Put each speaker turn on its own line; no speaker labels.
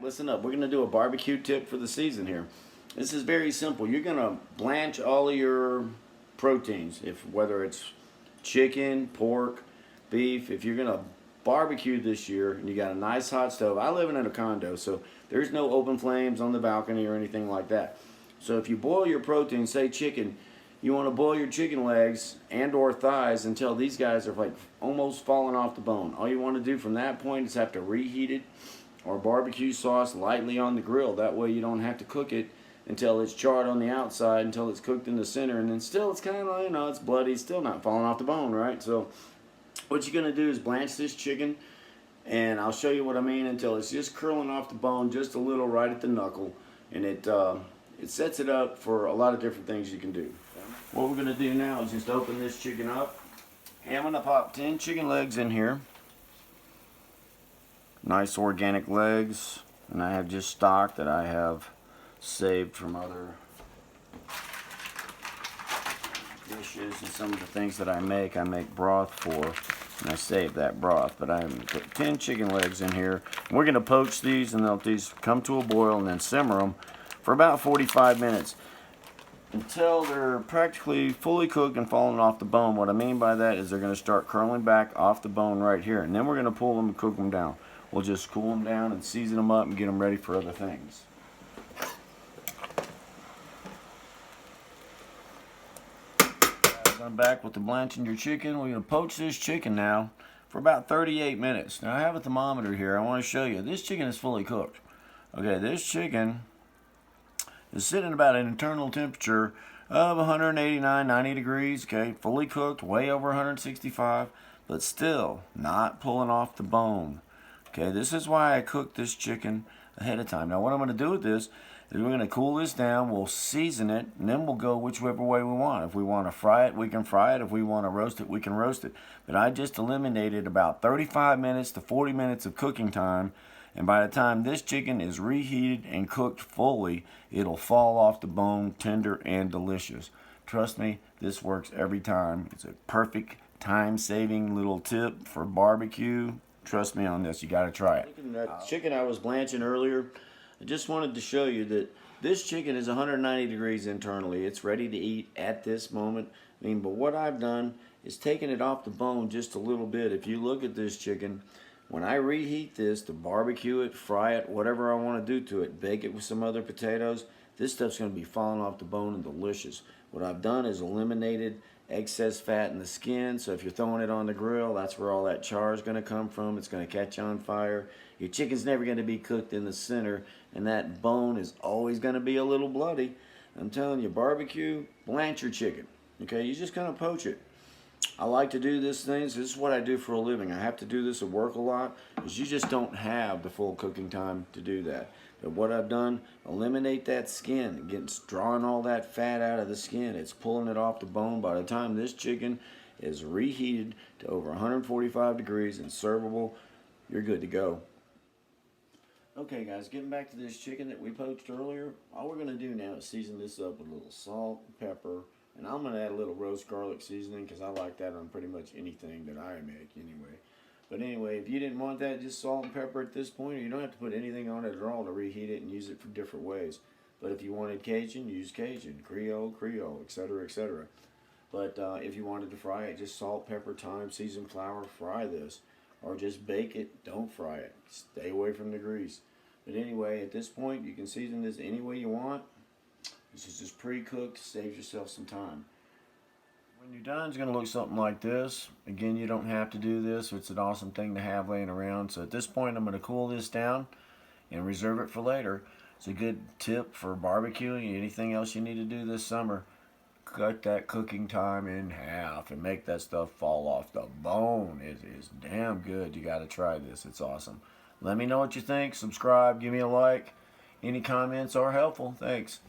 listen up. We're going to do a barbecue tip for the season here. This is very simple. You're going to blanch all of your proteins, whether it's chicken, pork, beef. If you're going to barbecue this year and you got a nice hot stove. I live in a condo, so there's no open flames on the balcony or anything like that. So if you boil your protein, say chicken, you want to boil your chicken legs and or thighs until these guys are like almost falling off the bone. All you want to do from that point is have to reheat it or barbecue sauce lightly on the grill. That way you don't have to cook it until it's charred on the outside, until it's cooked in the center, and then still it's kind of, you know, it's bloody, it's still not falling off the bone, right? So what you're going to do is blanch this chicken, and I'll show you what I mean, until it's just curling off the bone just a little right at the knuckle, and it sets it up for a lot of different things you can do. What we're going to do now is just open this chicken up. And I'm going to pop 10 chicken legs in here. Nice organic legs, and I have just stock that I have saved from other dishes and some of the things that I make broth for, and I save that broth. But I put 10 chicken legs in here. We're going to poach these, and let these come to a boil, and then simmer them for about 45 minutes until they're practically fully cooked and falling off the bone. What I mean by that is they're going to start curling back off the bone right here, and then we're going to pull them and cook them down. We'll just cool them down and season them up and get them ready for other things. I'm back with the blanching your chicken. We're going to poach this chicken now for about 38 minutes. Now I have a thermometer here. I want to show you. This chicken is fully cooked. Okay, this chicken is sitting at about an internal temperature of 189, 90 degrees. Okay, fully cooked, way over 165, but still not pulling off the bone. Okay, this is why I cooked this chicken ahead of time. Now what I'm going to do with this is we're going to cool this down, we'll season it, and then we'll go whichever way we want. If we want to fry it, we can fry it. If we want to roast it, we can roast it. But I just eliminated about 35 minutes to 40 minutes of cooking time, and by the time this chicken is reheated and cooked fully, it'll fall off the bone, tender and delicious. Trust me, this works every time. It's a perfect time-saving little tip for barbecue. Trust me on this, you got to try it. That chicken I was blanching earlier, I just wanted to show you that this chicken is 190 degrees internally. It's ready to eat at this moment. But what I've done is taken it off the bone just a little bit. If you look at this chicken, when I reheat this to barbecue it, fry it, whatever I want to do to it, bake it with some other potatoes, this stuff's going to be falling off the bone and delicious. What I've done is eliminated excess fat in the skin, so if you're throwing it on the grill, that's where all that char is going to come from. It's going to catch on fire. Your chicken's never going to be cooked in the center, and that bone is always going to be a little bloody. I'm telling you, barbecue, blanch your chicken. Okay, you're just going to poach it. I like to do these things. This is what I do for a living. I have to do this at work a lot because you just don't have the full cooking time to do that. But what I've done, eliminate that skin. It's drawing all that fat out of the skin. It's pulling it off the bone. By the time this chicken is reheated to over 145 degrees and servable, you're good to go. Okay guys, getting back to this chicken that we poached earlier, all we're going to do now is season this up with a little salt, pepper, and I'm going to add a little roast garlic seasoning because I like that on pretty much anything that I make anyway. But anyway, if you didn't want that, just salt and pepper at this point. You don't have to put anything on it at all to reheat it and use it for different ways. But if you wanted Cajun, use Cajun, Creole, etc., etc. But if you wanted to fry it, just salt, pepper, thyme, seasoned flour, fry this. Or just bake it, don't fry it. Stay away from the grease. But anyway, at this point, you can season this any way you want. This is just pre-cooked, saves yourself some time. When you're done, it's going to look something like this. Again, you don't have to do this. It's an awesome thing to have laying around. So at this point, I'm going to cool this down and reserve it for later. It's a good tip for barbecuing. Anything else you need to do this summer, cut that cooking time in half and make that stuff fall off the bone. It is damn good. You got to try this. It's awesome. Let me know what you think. Subscribe. Give me a like. Any comments are helpful. Thanks.